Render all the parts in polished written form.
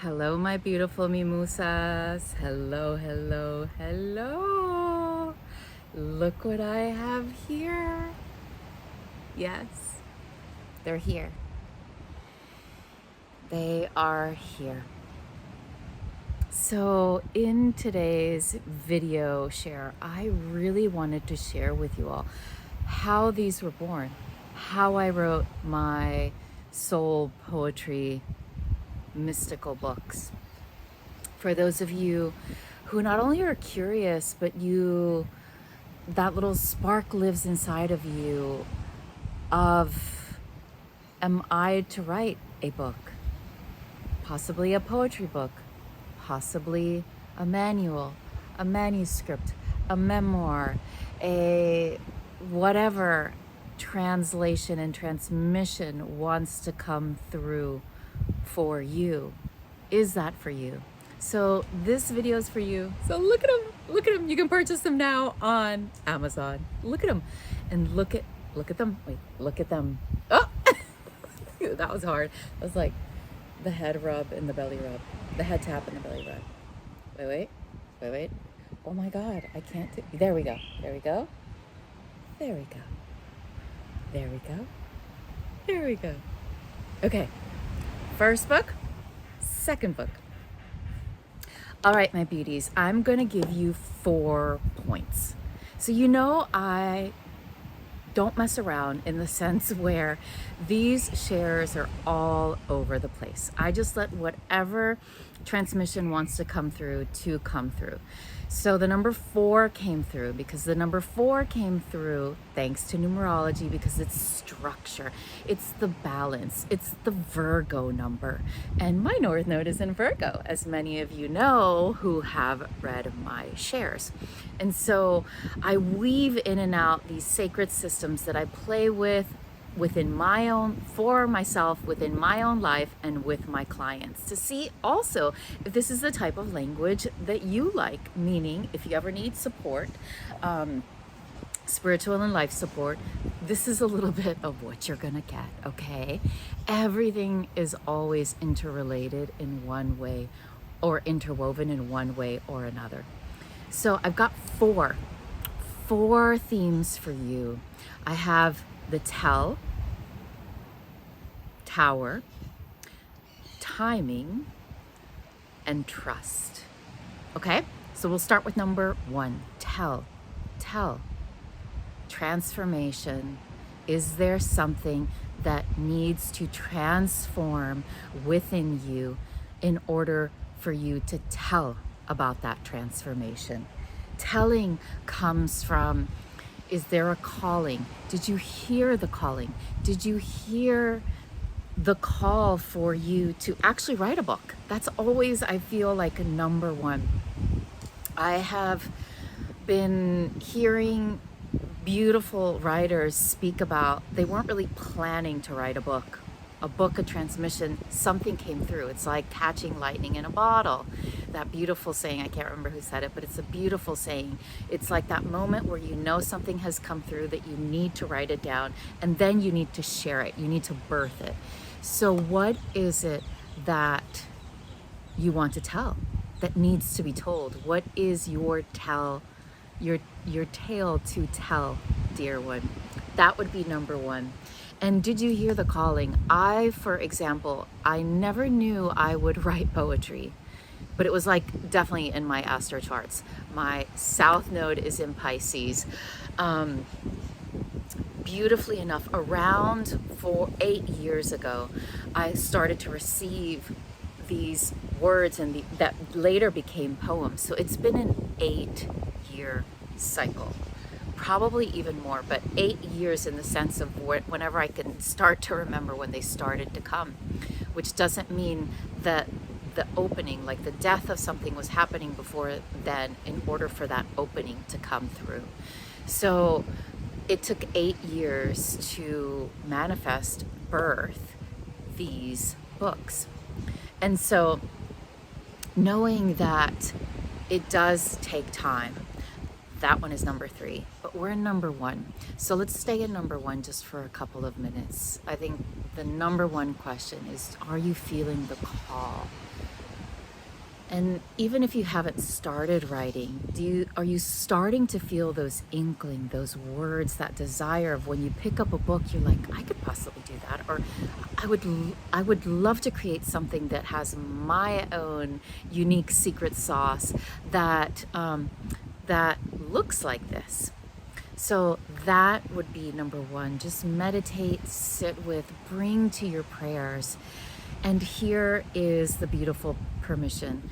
Hello, my beautiful mimosas. Hello, hello, hello. Look what I have here. Yes, they're here. They are here. So, in today's video share, I really wanted to share with you all how these were born, how I wrote my soul poetry mystical books. For those of you who not only are curious, but that little spark lives inside of you of, am I to write a book? Possibly a poetry book, possibly a manual, a manuscript, a memoir, a whatever translation and transmission wants to come through for you. Is that for you? So this video is for you. So look at them. Look at them. You can purchase them now on Amazon. Look at them, and look at them. Wait, look at them. Oh, that was hard. That was like the head rub and the belly rub, the head tap and the belly rub. Wait. Oh my God, I can't do. There we go. There we go. There we go. There we go. There we go. Okay. First book, second book. All right, my beauties, I'm going to give you 4 points. So I don't mess around in the sense where these shares are all over the place. I just let whatever transmission wants to come through. So the number 4 came through because the number 4 came through thanks to numerology, because it's structure, it's the balance, it's the Virgo number. And my North Node is in Virgo, as many of you know who have read my shares. And so I weave in and out these sacred systems that I play with within my own, for myself, within my own life, and with my clients, to see also if this is the type of language that you like. Meaning, if you ever need support, spiritual and life support, this is a little bit of what you're gonna get, okay? Everything is always interrelated in one way, or interwoven in one way or another. So I've got four themes for you. I have the tell, tower, timing, and trust. Okay, so we'll start with number 1. Tell. Transformation. Is there something that needs to transform within you in order for you to tell about that transformation? Telling comes from, is there a calling? Did you hear the calling? Did you hear the call for you to actually write a book? That's always, I feel like, a number 1. I have been hearing beautiful writers speak about they weren't really planning to write a book, a transmission. Something came through. It's like catching lightning in a bottle. That beautiful saying, I can't remember who said it, but it's a beautiful saying. It's like that moment where you know something has come through, that you need to write it down, and then you need to share it. You need to birth it. So what is it that you want to tell, that needs to be told? What is your tell, your tale to tell, dear one? That would be number 1. And did you hear the calling? For example, I never knew I would write poetry, but it was like definitely in my astro charts. My South Node is in Pisces. Beautifully enough, around 8 years ago, I started to receive these words and that later became poems. So it's been an 8-year cycle. Probably even more, but 8 years in the sense of whenever I can start to remember when they started to come, which doesn't mean that the opening, like the death of something, was happening before then in order for that opening to come through. So it took 8 years to manifest, birth these books. And so knowing that it does take time, that one is number 3, but we're in number 1. So let's stay in number 1 just for a couple of minutes. I think the number 1 question is, are you feeling the call? And even if you haven't started writing, are you starting to feel those inkling, those words, that desire of when you pick up a book, you're like, I could possibly do that, or I would love to create something that has my own unique secret sauce that that looks like this. So that would be number one. Just meditate, sit with, bring to your prayers. And here is the beautiful permission.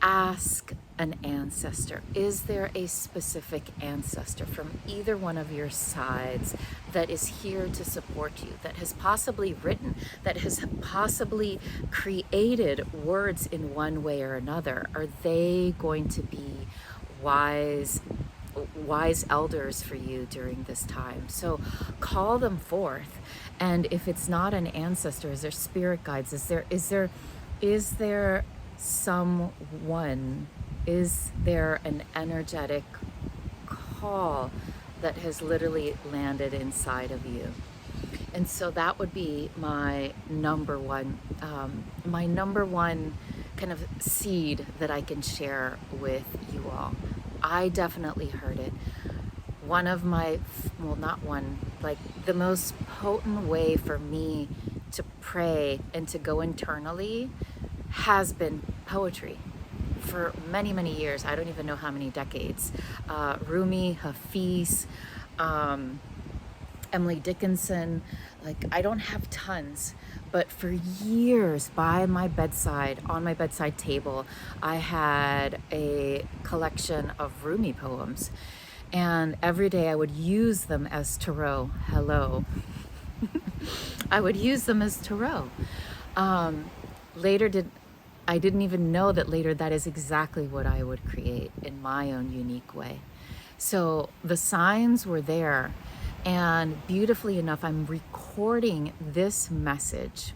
Ask an ancestor. Is there a specific ancestor from either one of your sides that is here to support you, that has possibly written, that has possibly created words in one way or another? Are they going to be wise elders for you during this time? So call them forth. And if it's not an ancestor, is there spirit guides? Is there someone, is there an energetic call that has literally landed inside of you? And so that would be my number one kind of seed that I can share with you all. I definitely heard it. One of my, well, not one, like the most potent way for me to pray and to go internally has been poetry for many, many years. I don't even know how many decades. Rumi, Hafiz, Emily Dickinson, like I don't have tons, but for years by my bedside, on my bedside table, I had a collection of Rumi poems, and every day I would use them as tarot. Hello. I would use them as tarot. I didn't even know that later that is exactly what I would create in my own unique way. So the signs were there. And beautifully enough, I'm recording this message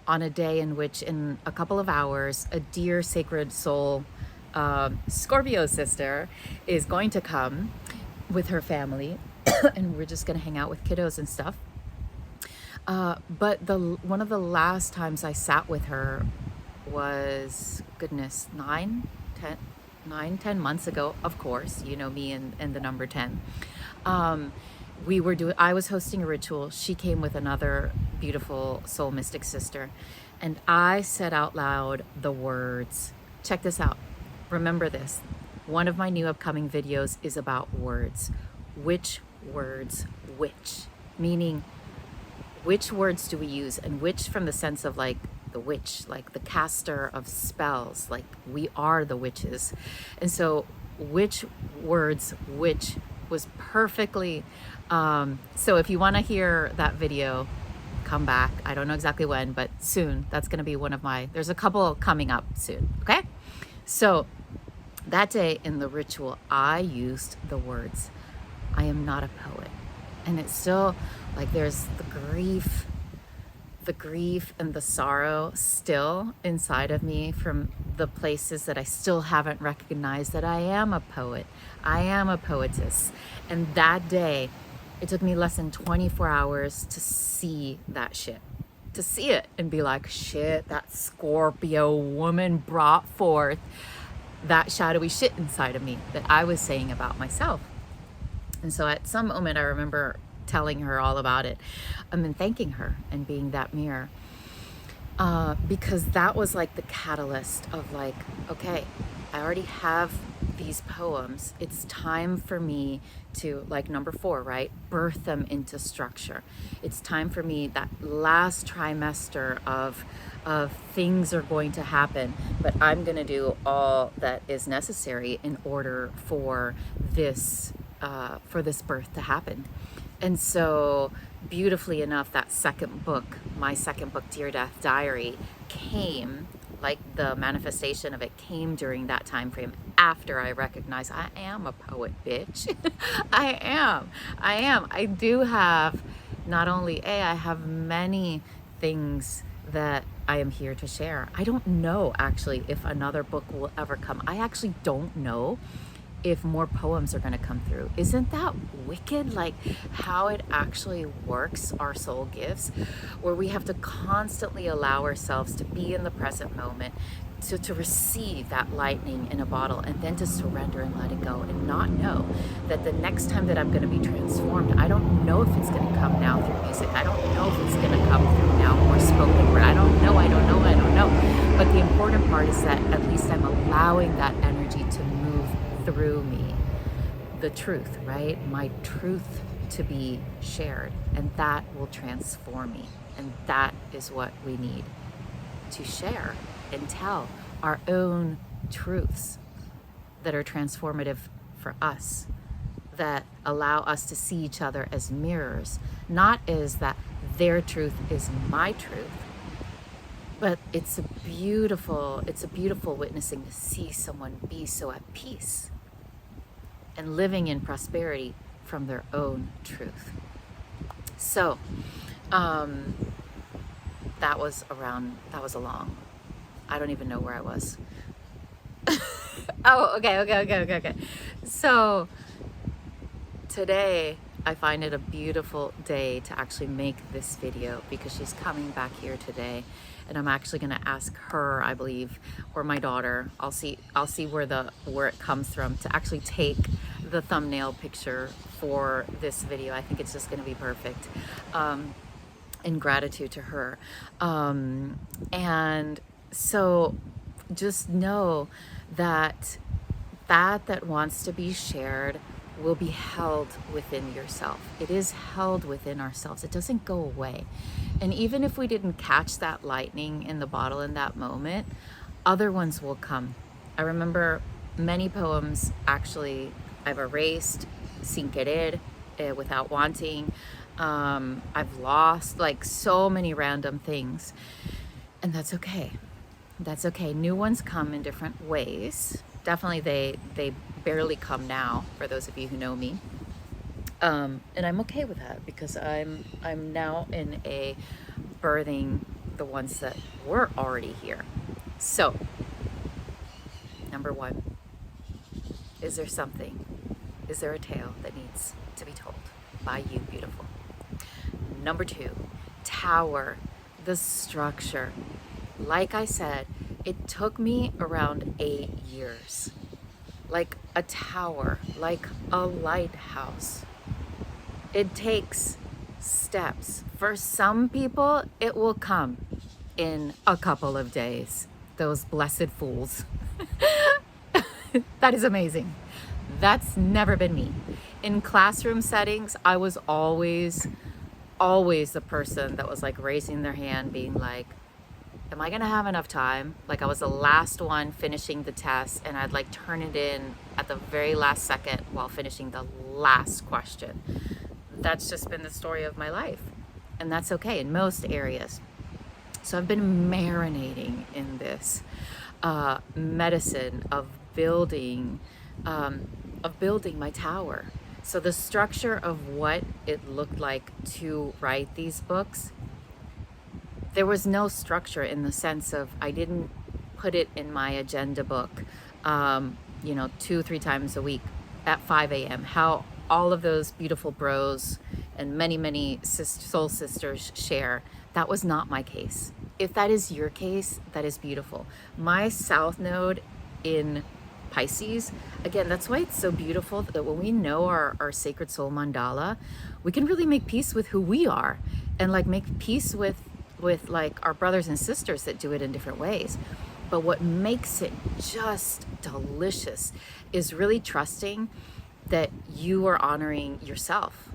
on a day in which, in a couple of hours, a dear sacred soul Scorpio sister is going to come with her family, and we're just going to hang out with kiddos and stuff. But one of the last times I sat with her was, goodness, 10 months ago. Of course, you know me and the number 10. I was hosting a ritual. She came with another beautiful soul mystic sister, and I said out loud the words. Check this out. Remember this. One of my new upcoming videos is about words. Which words, which? Meaning, which words do we use? And which from the sense of like the witch, like the caster of spells, like we are the witches. And so which words, which was perfectly, so if you want to hear that video, come back. I don't know exactly when, but soon. That's going to be there's a couple coming up soon. Okay. So that day in the ritual, I used the words, I am not a poet. And it's still like there's the grief and the sorrow still inside of me from the places that I still haven't recognized that I am a poet. I am a poetess. And that day, it took me less than 24 hours to see that shit. To see it and be like, shit, that Scorpio woman brought forth that shadowy shit inside of me that I was saying about myself. And so at some moment, I remember telling her all about it and thanking her and being that mirror, because that was like the catalyst of like, okay, I already have these poems. It's time for me to, like number 4, right? Birth them into structure. It's time for me, that last trimester of things are going to happen, but I'm going to do all that is necessary in order for this birth to happen. And so beautifully enough, that second book, my second book, Dear Death Diary, came, like the manifestation of it came during that time frame after I recognized I am a poet, bitch. I am. I do have not only I have many things that I am here to share. I don't know actually if another book will ever come. I actually don't know if more poems are going to come through. Isn't that wicked? Like how it actually works, our soul gifts, where we have to constantly allow ourselves to be in the present moment, to receive that lightning in a bottle, and then to surrender and let it go, and not know that the next time that I'm going to be transformed, I don't know if it's going to come now through music. I don't know if it's going to come through now more spoken word. I don't know. But the important part is that at least I'm allowing that energy to move through me. The truth, right? My truth to be shared, and that will transform me. And that is what we need, to share and tell our own truths that are transformative for us, that allow us to see each other as mirrors, not as that their truth is my truth, but it's a beautiful witnessing to see someone be so at peace and living in prosperity from their own truth. So that was a long, I don't even know where I was. Oh, okay. So today I find it a beautiful day to actually make this video, because she's coming back here today, and I'm actually going to ask her, I believe, or my daughter, I'll see where it comes from, to actually take the thumbnail picture for this video. I think it's just going to be perfect. In gratitude to her. And so just know that that wants to be shared will be held within yourself. It is held within ourselves. It doesn't go away. And even if we didn't catch that lightning in the bottle in that moment, other ones will come. I remember many poems actually I've erased sin querer, without wanting. I've lost like so many random things, and that's okay. That's okay. New ones come in different ways. Definitely they barely come now, for those of you who know me. And I'm okay with that, because I'm now in a birthing the ones that were already here. So, number one, is there something? Is there a tale that needs to be told by you, beautiful? Number two, tower, the structure. Like I said, it took me around 8 years. Like a tower, like a lighthouse. It takes steps. For some people, it will come in a couple of days. Those blessed fools. That is amazing. That's never been me. In classroom settings, I was always the person that was like raising their hand, being like, am I gonna have enough time? Like, I was the last one finishing the test, and I'd like turn it in at the very last second while finishing the last question. That's just been the story of my life, and that's okay in most areas. So I've been marinating in this medicine of building my tower. So the structure of what it looked like to write these books, there was no structure in the sense of I didn't put it in my agenda book, 2-3 times a week at 5 a.m. How all of those beautiful bros and many soul sisters share. That was not my case. If that is your case, that is beautiful. My South Node in Pisces, again, that's why it's so beautiful that when we know our sacred soul mandala, we can really make peace with who we are, and like make peace with like our brothers and sisters that do it in different ways. But what makes it just delicious is really trusting that you are honoring yourself.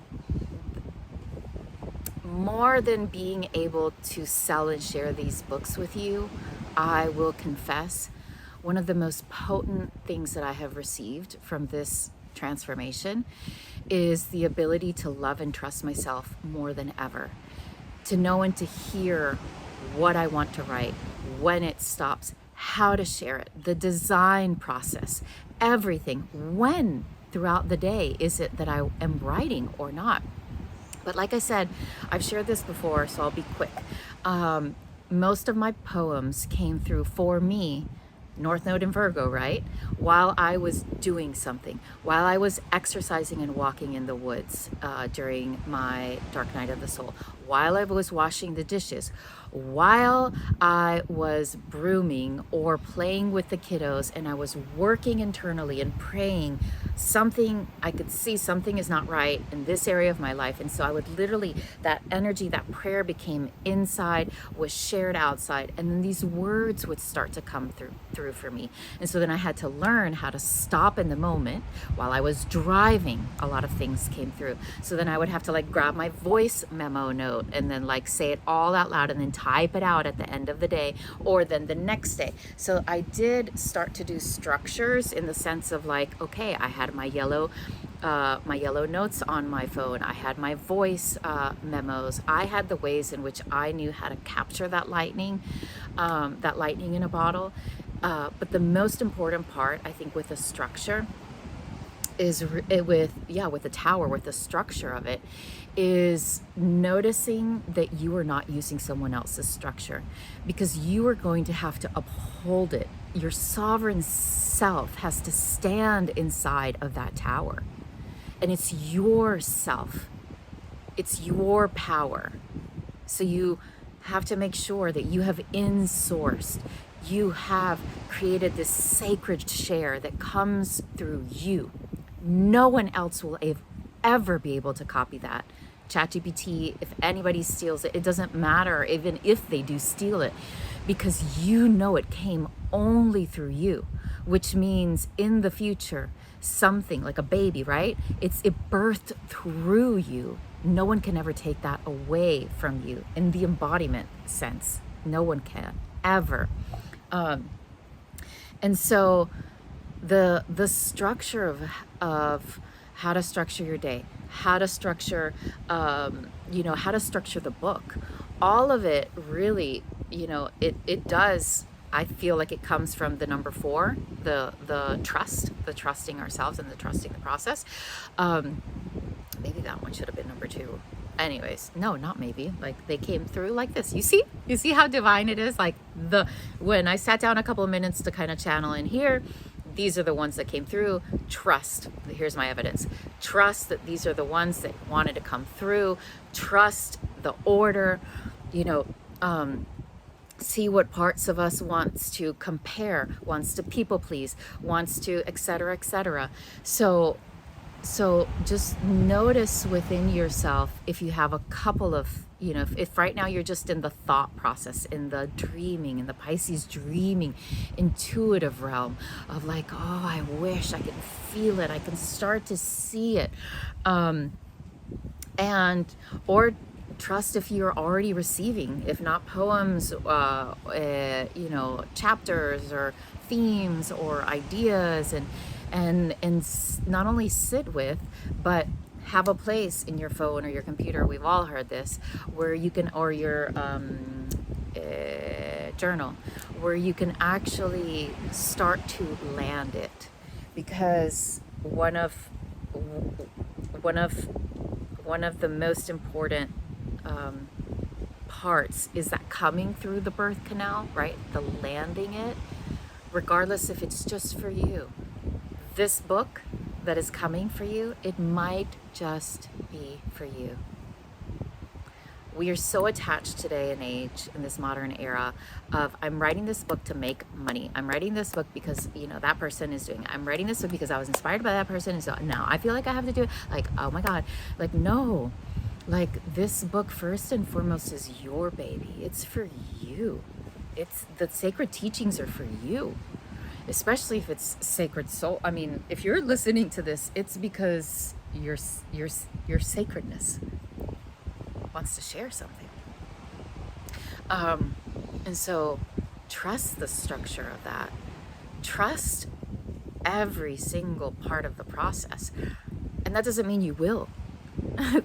More than being able to sell and share these books with you, I will confess, one of the most potent things that I have received from this transformation is the ability to love and trust myself more than ever. To know and to hear what I want to write, when it stops, how to share it, the design process, everything. When throughout the day is it that I am writing or not? But like I said, I've shared this before, so I'll be quick. Most of my poems came through, for me, North Node in Virgo, right? While I was doing something, while I was exercising and walking in the woods during my dark night of the soul, while I was washing the dishes, while I was brooming or playing with the kiddos, and I was working internally and praying. Something, I could see something is not right in this area of my life. And so I would literally, that energy, that prayer became inside, was shared outside, and then these words would start to come through for me. And so then I had to learn how to stop in the moment. While I was driving, a lot of things came through. So then I would have to like grab my voice memo note and then like say it all out loud and then type it out at the end of the day or then the next day. So I did start to do structures in the sense of like, okay, I had my yellow notes on my phone. I had my voice memos. I had the ways in which I knew how to capture that lightning in a bottle. But the most important part, I think, with the structure is with the tower, with the structure of it, is noticing that you are not using someone else's structure, because you are going to have to uphold it. Your sovereign self has to stand inside of that tower, and it's your self, it's your power. So you have to make sure that you have insourced, you have created this sacred share that comes through you. No one else will ever be able to copy that. ChatGPT, if anybody steals it, it doesn't matter even if they do steal it, because you know it came only through you, which means in the future, something like a baby, right? It birthed through you. No one can ever take that away from you in the embodiment sense. No one can ever. And so the structure of how to structure your day, how to structure, how to structure the book, all of it really, it does. I feel like it comes from the number 4, the trust, the trusting ourselves and the trusting the process. Maybe that one should have been number 2. Anyways, no, not maybe. Like they came through like this. You see how divine it is? Like when I sat down a couple of minutes to kind of channel in here, these are the ones that came through. Trust. Here's my evidence. Trust that these are the ones that wanted to come through. Trust the order. See what parts of us wants to compare, wants to people please, wants to et cetera, et cetera. So just notice within yourself if you have a couple of, if right now you're just in the thought process, in the dreaming, in the Pisces dreaming, intuitive realm of like, oh, I wish I could feel it, I can start to see it. Or trust if you're already receiving, if not poems, chapters or themes or ideas, and not only sit with, but have a place in your phone or your computer, we've all heard this, where you can, or your journal, where you can actually start to land it. Because one of the most important parts is that coming through the birth canal, right? The landing it, regardless if it's just for you. This book that is coming for you, it might just be for you. We are so attached today in age, in this modern era, of I'm writing this book to make money. I'm writing this book because, that person is doing it. I'm writing this book because I was inspired by that person, and so now I feel like I have to do it. Like, oh my God. Like, no. Like, this book, first and foremost, is your baby. It's for you. It's the sacred teachings are for you. Especially if it's sacred soul. I mean, if you're listening to this, it's because your sacredness wants to share something. And so trust the structure of that. Trust every single part of the process. And that doesn't mean you will.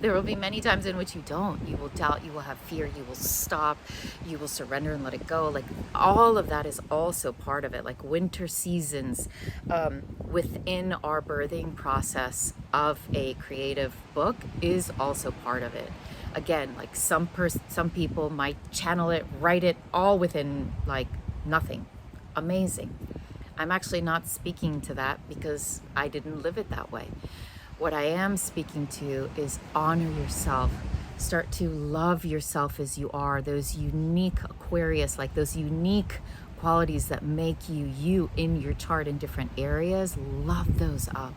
There will be many times in which you don't. You will doubt, you will have fear, you will stop, you will surrender and let it go. Like, all of that is also part of it. Like winter seasons within our birthing process of a creative book is also part of it. Again, like some people might channel it, write it all within like nothing. Amazing. I'm actually not speaking to that because I didn't live it that way. What I am speaking to is honor yourself, Start to love yourself as you are, those unique Aquarius, like those unique qualities that make you you in your chart in different areas. Love those up,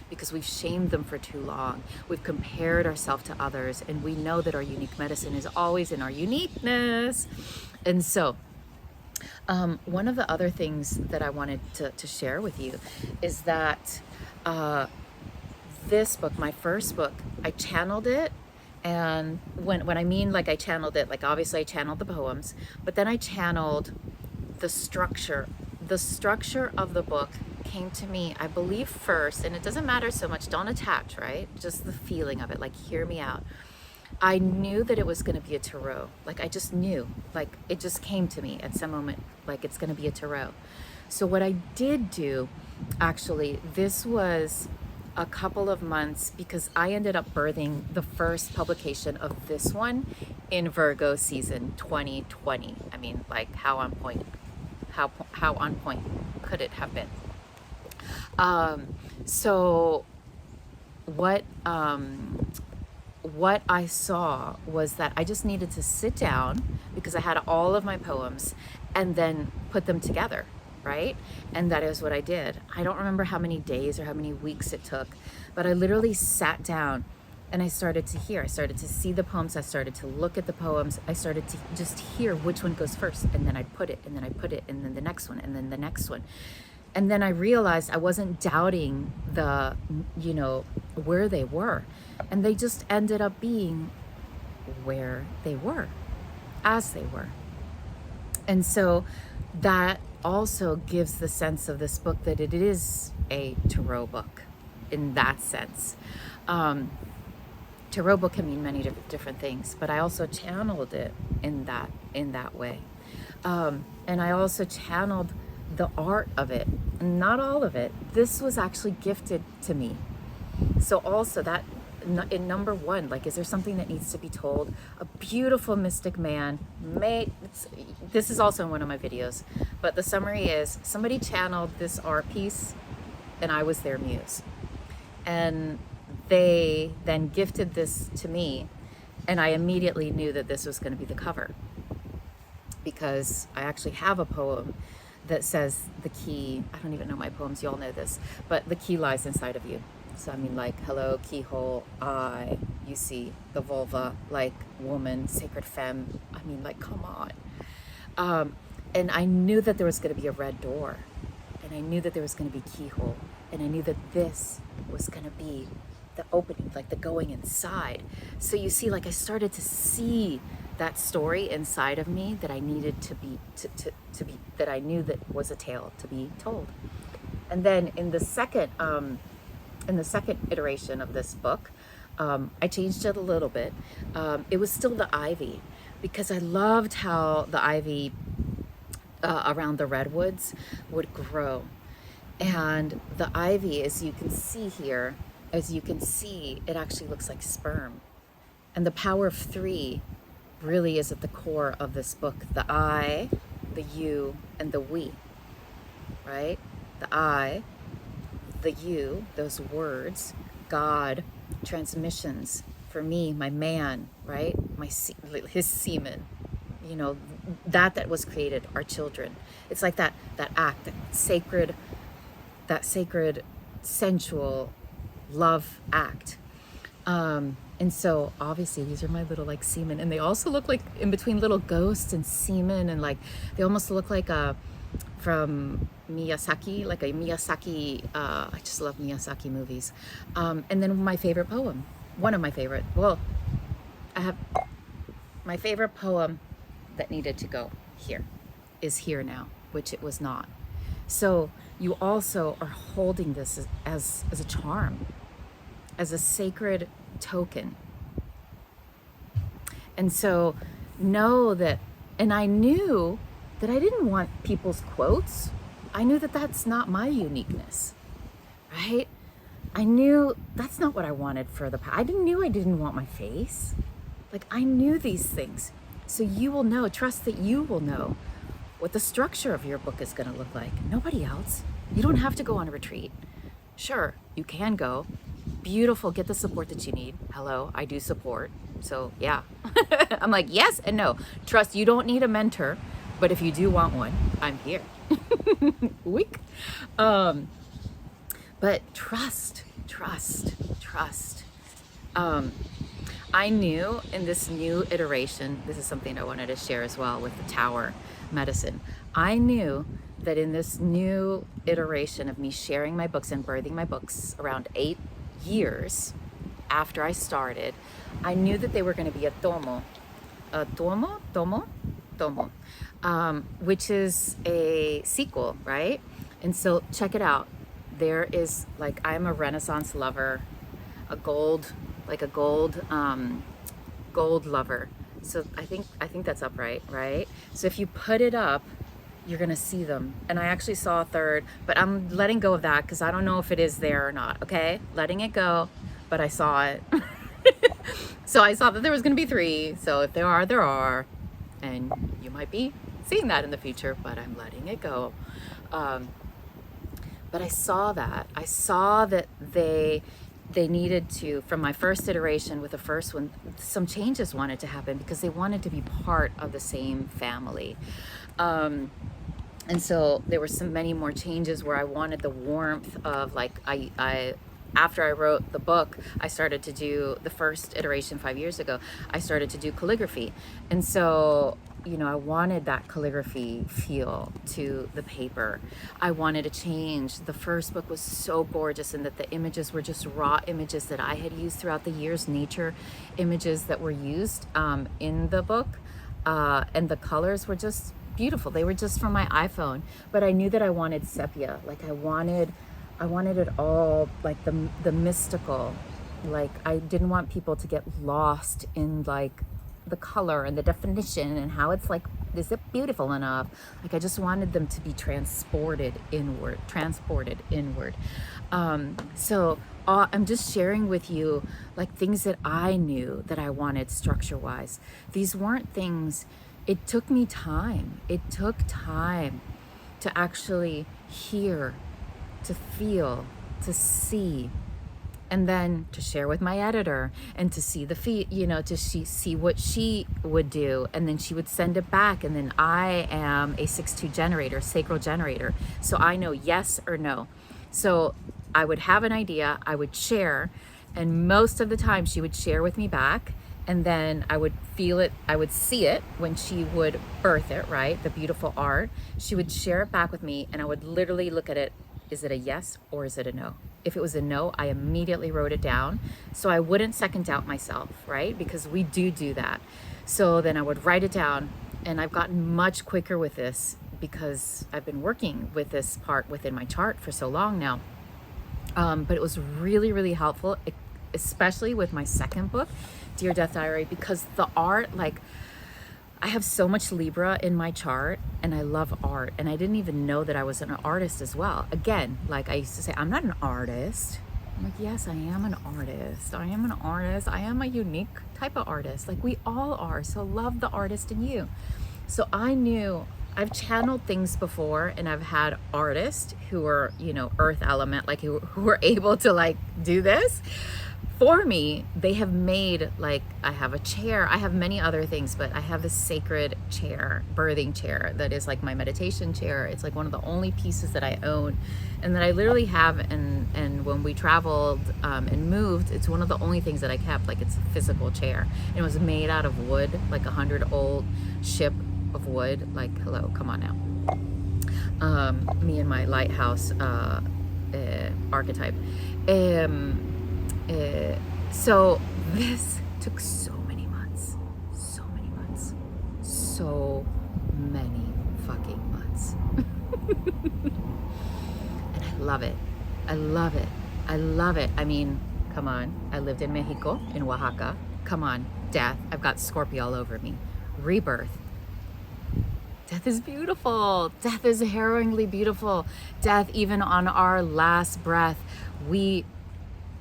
because we've shamed them for too long. We've compared ourselves to others, and we know that our unique medicine is always in our uniqueness. And so one of the other things that I wanted to share with you is that this book, my first book, I channeled it. And when I mean like I channeled it, like obviously I channeled the poems, but then I channeled the structure. The structure of the book came to me, I believe, first, and it doesn't matter so much, don't attach, right? Just the feeling of it, like hear me out. I knew that it was going to be a tarot. Like I just knew, like it just came to me at some moment, like it's going to be a tarot. So what I did do, actually, this was a couple of months, because I ended up birthing the first publication of this one in Virgo season 2020. I mean, like how on point, how on point could it have been? So what I saw was that I just needed to sit down, because I had all of my poems, and then put them together, right? And that is what I did. I don't remember how many days or how many weeks it took, but I literally sat down and I started to hear. I started to see the poems. I started to look at the poems. I started to just hear which one goes first, and then I'd put it, and then I put it, and then the next one, and then the next one. And then I realized I wasn't doubting the, you know, where they were. And they just ended up being where they were, as they were. And so that also gives the sense of this book that it is a tarot book in that sense. Tarot book can mean many different things, but I also channeled it in that way. And I also channeled the art of it, not all of it. This was actually gifted to me. So also that in number one, like, is there something that needs to be told? A beautiful mystic man this is also in one of my videos, but the summary is somebody channeled this art piece and I was their muse. And they then gifted this to me, and I immediately knew that this was going to be the cover, because I actually have a poem that says the key. I don't even know my poems, you all know this, but the key lies inside of you. So I mean, like, hello, keyhole, eye, you see the vulva, like woman, sacred femme. I mean, like, come on. And I knew that there was going to be a red door, and I knew that there was going to be keyhole, and I knew that this was going to be the opening, like the going inside. So you see, like, I started to see that story inside of me that I needed to be, that I knew that was a tale to be told. And then in the second iteration of this book, I changed it a little bit. It was still the ivy, because I loved how the ivy around the redwoods would grow. And the ivy, as you can see here, it actually looks like sperm. And the power of three really is at the core of this book. The I, the you, and the we, right? The I, the you, those words, God, transmissions, for me, my man, right? His semen, you know, that was created, our children. It's like that act, that sacred, sensual love act. And so obviously these are my little, like, semen, and they also look like in between little ghosts and semen, and like they almost look like from Miyazaki, like a Miyazaki, I just love Miyazaki movies. And then my favorite poem, one of my favorite, well, I have my favorite poem that needed to go here is Here Now, which it was not. So you also are holding this as a charm, as a sacred token. And so know that, and I knew that I didn't want people's quotes. I knew that that's not my uniqueness, right? I knew that's not what I wanted for I didn't want my face. Like, I knew these things. So you will know, trust that you will know what the structure of your book is going to look like. Nobody else. You don't have to go on a retreat. Sure, you can go. Beautiful, get the support that you need. Hello, I do support. So yeah, I'm like, yes and no. Trust, you don't need a mentor, but if you do want one, I'm here. Weak. But trust, trust, trust. I knew in this new iteration, this is something I wanted to share as well with the Tower medicine. I knew that in this new iteration of me sharing my books and birthing my books around 8 years after I started, I knew that they were going to be tomo, which is a sequel, right? And so check it out. There is, like, I'm a Renaissance lover, a gold lover. So I think that's upright, right? So if you put it up, you're gonna see them. And I actually saw a third, but I'm letting go of that because I don't know if it is there or not, okay? Letting it go, but I saw it. So I saw that there was gonna be 3. So if there are, there are. And you might be seeing that in the future, but I'm letting it go. But I saw that. I saw that they needed to, from my first iteration with the first one, some changes wanted to happen because they wanted to be part of the same family. And so there were many more changes where I wanted the warmth of, like, I after I wrote the book, I started to do the first iteration 5 years ago. I started to do calligraphy. And so, you know, I wanted that calligraphy feel to the paper. I wanted to change. The first book was so gorgeous in that the images were just raw images that I had used throughout the years, nature images that were used in the book. And the colors were just beautiful. They were just from my iPhone. But I knew that I wanted sepia. Like, I wanted it all, like the mystical. Like, I didn't want people to get lost in, like, the color and the definition and how it's like, is it beautiful enough? Like, I just wanted them to be transported inward. So I'm just sharing with you, like, things that I knew that I wanted structure wise. These weren't things, it took me time. It took time to actually hear, to feel, to see, and then to share with my editor and to see the feed, you know, to see what she would do. And then she would send it back. And then I am a 6-2 generator, sacral generator. So I know yes or no. So I would have an idea, I would share, and most of the time she would share with me back. And then I would feel it, I would see it when she would birth it, right? The beautiful art. She would share it back with me, and I would literally look at it. Is it a yes or is it a no? If it was a no, I immediately wrote it down so I wouldn't second doubt myself, right? Because we do that. So then I would write it down, and I've gotten much quicker with this because I've been working with this part within my chart for so long now. But it was really, really helpful, especially with my second book, Dear Death Diary, because the art, like, I have so much Libra in my chart, and I love art, and I didn't even know that I was an artist as well. Again, like, I used to say, I'm not an artist. I'm like, yes, I am an artist. I am an artist. I am a unique type of artist. Like, we all are. So love the artist in you. So I knew I've channeled things before, and I've had artists who are, you know, earth element, like who were able to, like, do this. For me, they have made, like, I have a chair, I have many other things, but I have this sacred chair, birthing chair, that is like my meditation chair. It's like one of the only pieces that I own and that I literally have. And when we traveled and moved, it's one of the only things that I kept. Like, it's a physical chair. And it was made out of wood, like 100-old ship of wood. Like, hello, come on now. Me and my lighthouse archetype. So this took so many months, so many fucking months. And I love it. I mean, come on. I lived in Mexico, in Oaxaca. Come on, death. I've got Scorpio all over me. Rebirth. Death is beautiful. Death is harrowingly beautiful. Death, even on our last breath, we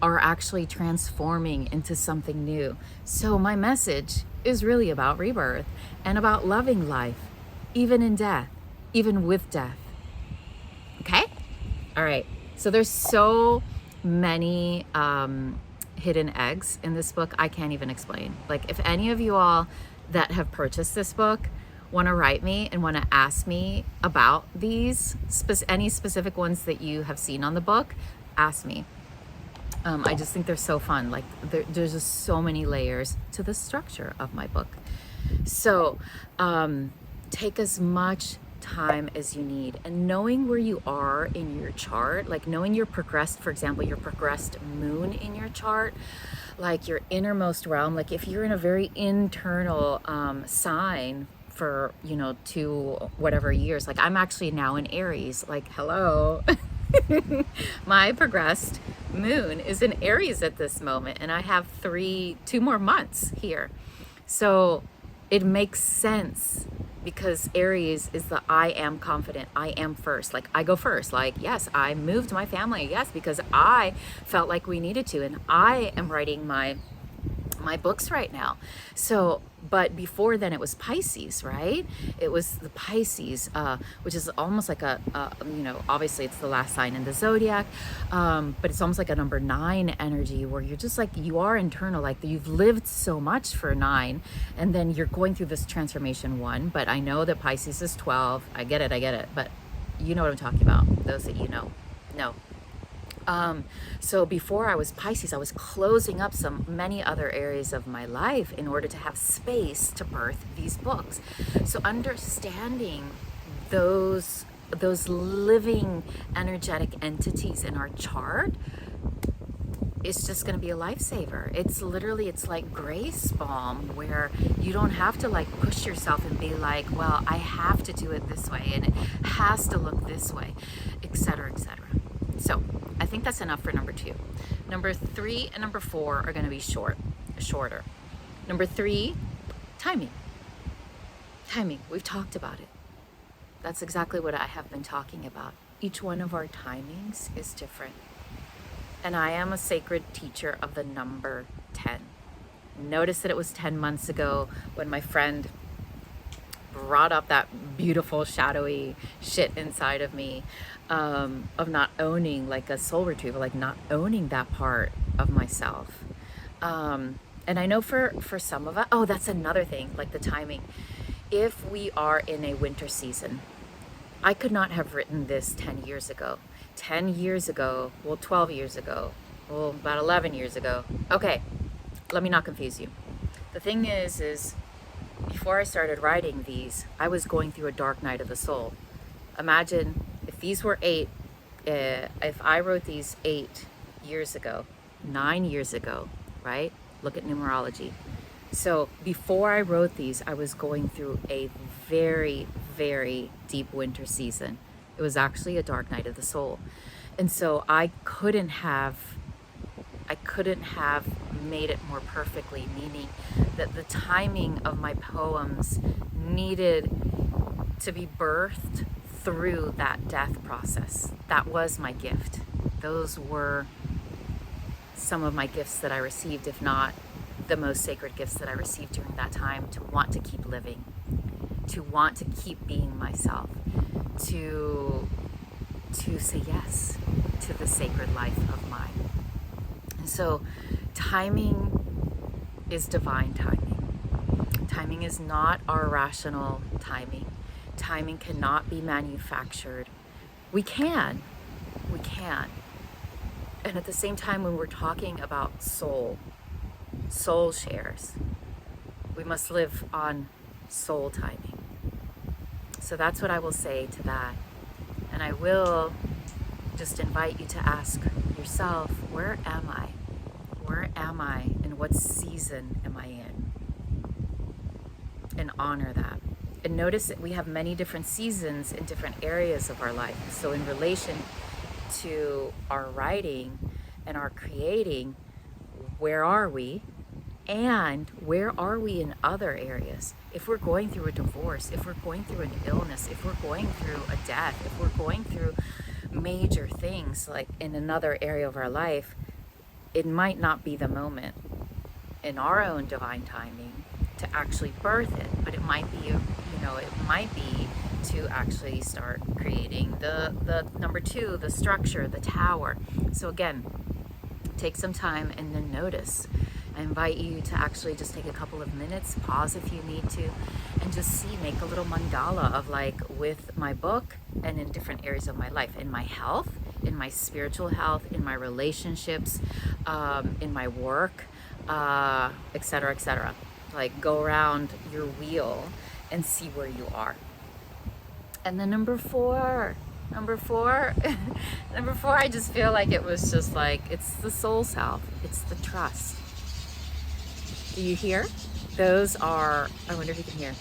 are actually transforming into something new. So my message is really about rebirth and about loving life, even in death, even with death. Okay? All right. So there's so many hidden eggs in this book I can't even explain. Like, if any of you all that have purchased this book want to write me and want to ask me about these, any specific ones that you have seen on the book, ask me. I just think they're so fun. Like, there's just so many layers to the structure of my book. So take as much time as you need, and knowing where you are in your chart, like knowing your progressed, for example, your progressed moon in your chart, like your innermost realm, like if you're in a very internal sign for, you know, 2 whatever years, like I'm actually now in Aries, like hello. My progressed moon is in Aries at this moment, and I have 2 more months here. So it makes sense, because Aries is the I am confident, I am first, like I go first, like yes, I moved my family, yes, because I felt like we needed to, and I am writing my books right now. So, but before then it was Pisces, right? It was the Pisces, which is almost like a you know, obviously it's the last sign in the zodiac, but it's almost like a number 9 energy, where you're just like, you are internal, like you've lived so much for 9, and then you're going through this transformation 1. But I know that Pisces is 12. I get it, but you know what I'm talking about, those that you know. So before I was Pisces, I was closing up many other areas of my life in order to have space to birth these books. So understanding those living energetic entities in our chart is just going to be a lifesaver. It's literally, it's like grace balm, where you don't have to like push yourself and be like, well, I have to do it this way and it has to look this way, etc., etc. So I think that's enough for number 2. Number 3 and number 4 are going to be shorter. Number 3, timing. We've talked about it. That's exactly what I have been talking about. Each one of our timings is different. And I am a sacred teacher of the number 10. Notice that it was 10 months ago when my friend brought up that beautiful shadowy shit inside of me, of not owning, like a soul retrieval, like not owning that part of myself. And I know for some of us, oh, that's another thing, like the timing. If we are in a winter season, I could not have written this 10 years ago. 10 years ago, well, 12 years ago, well, about 11 years ago. Okay, let me not confuse you. The thing is before I started writing these, I was going through a dark night of the soul. Imagine if these were 8, if I wrote these 8 years ago, 9 years ago, right? Look at numerology. So before I wrote these, I was going through a very, very deep winter season. It was actually a dark night of the soul. And so I couldn't have made it more perfectly, meaning that the timing of my poems needed to be birthed through that death process. That was my gift. Those were some of my gifts that I received, if not the most sacred gifts that I received during that time, to want to keep living, to want to keep being myself, to say yes to the sacred life of mine. And so timing is divine timing. Timing is not our rational timing. Timing cannot be manufactured. We can. And at the same time, when we're talking about soul shares, we must live on soul timing. So that's what I will say to that. And I will just invite you to ask yourself, where am I? Where am I? And what season am I in? And honor that. And notice that we have many different seasons in different areas of our life. So in relation to our writing and our creating, where are we? And where are we in other areas? If we're going through a divorce, if we're going through an illness, if we're going through a death, if we're going through major things like in another area of our life, it might not be the moment in our own divine timing to actually birth it, but it might be, it might be to actually start creating the number 2, the structure, the tower. So again, Take some time and then notice. I invite you to actually just take a couple of minutes, pause if you need to, and just see, make a little mandala of like with my book and in different areas of my life, in my health, in my spiritual health, in my relationships, in my work, etc., etc. Like go around your wheel and see where you are. And then number four, number four, I just feel like it was just like, it's the soul self, it's the trust. Do you hear? Those are, I wonder if you can hear,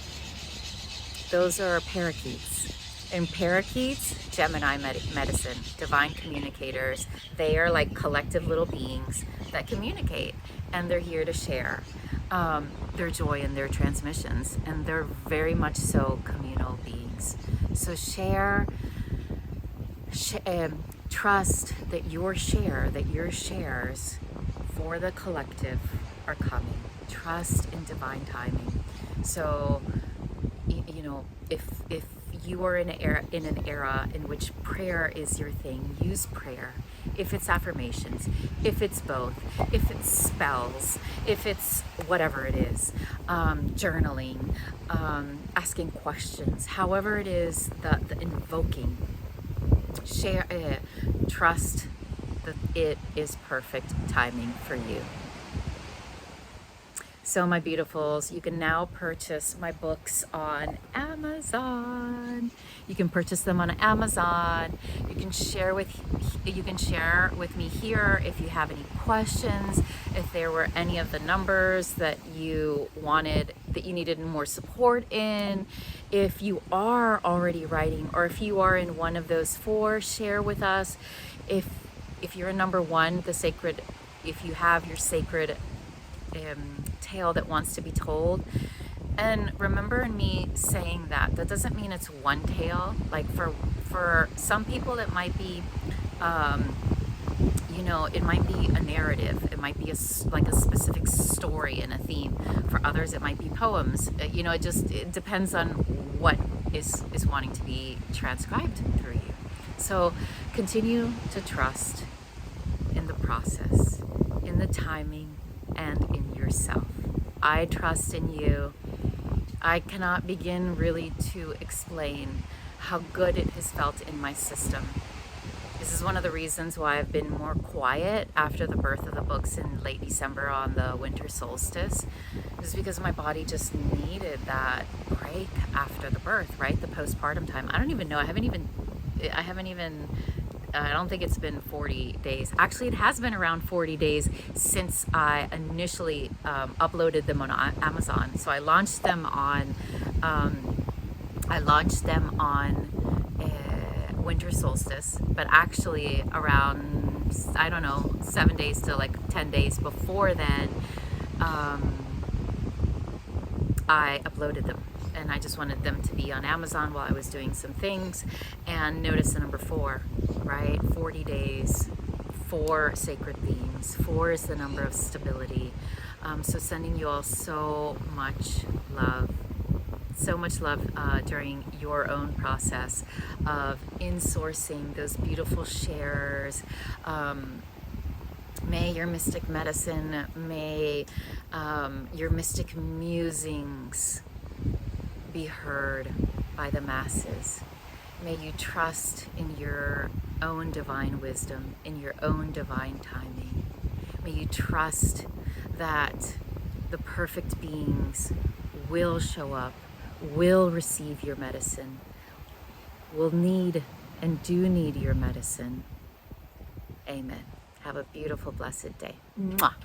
those are parakeets. And parakeets, Gemini medicine, divine communicators, they are like collective little beings that communicate, and they're here to share their joy and their transmissions, and they're very much so communal beings. So trust that your shares for the collective are coming. Trust in divine timing. So, you know, if you are in an era in which prayer is your thing, use prayer. If it's affirmations, if it's both, if it's spells, if it's whatever it is, journaling, asking questions, however it is, the invoking, trust that it is perfect timing for you. So my beautifuls, you can now purchase my books on Amazon. You can purchase them on Amazon. You can share with me here if you have any questions, if there were any of the numbers that you needed more support in. If you are already writing, or if you are in one of those four, share with us. If you're in number one, if you have your sacred tale that wants to be told. And remember me saying that doesn't mean it's one tale. Like for some people it might be it might be a narrative, it might be like a specific story and a theme. For others it might be poems. It depends on what is wanting to be transcribed through you. So continue to trust in the process, in the timing, and in yourself. I trust in you. I cannot begin really to explain how good it has felt in my system. This is one of the reasons why I've been more quiet after the birth of the books in late December on the winter solstice. Just because my body just needed that break after the birth, right? The postpartum time. I don't even know. I don't think it's been 40 days. Actually, it has been around 40 days since I initially uploaded them on Amazon. So I launched them on winter solstice, but actually around, I don't know, 7 days to like 10 days before then, I uploaded them. And I just wanted them to be on Amazon while I was doing some things. And notice the number 4, right? 40 days, 4 sacred beings. 4 is the number of stability. So sending you all so much love. So much love during your own process of insourcing those beautiful shares. May your mystic medicine, may your mystic musings be heard by the masses. May you trust in your own divine wisdom, in your own divine timing. May you trust that the perfect beings will show up, will receive your medicine, will need and do need your medicine. Amen. Have a beautiful, blessed day. Mwah.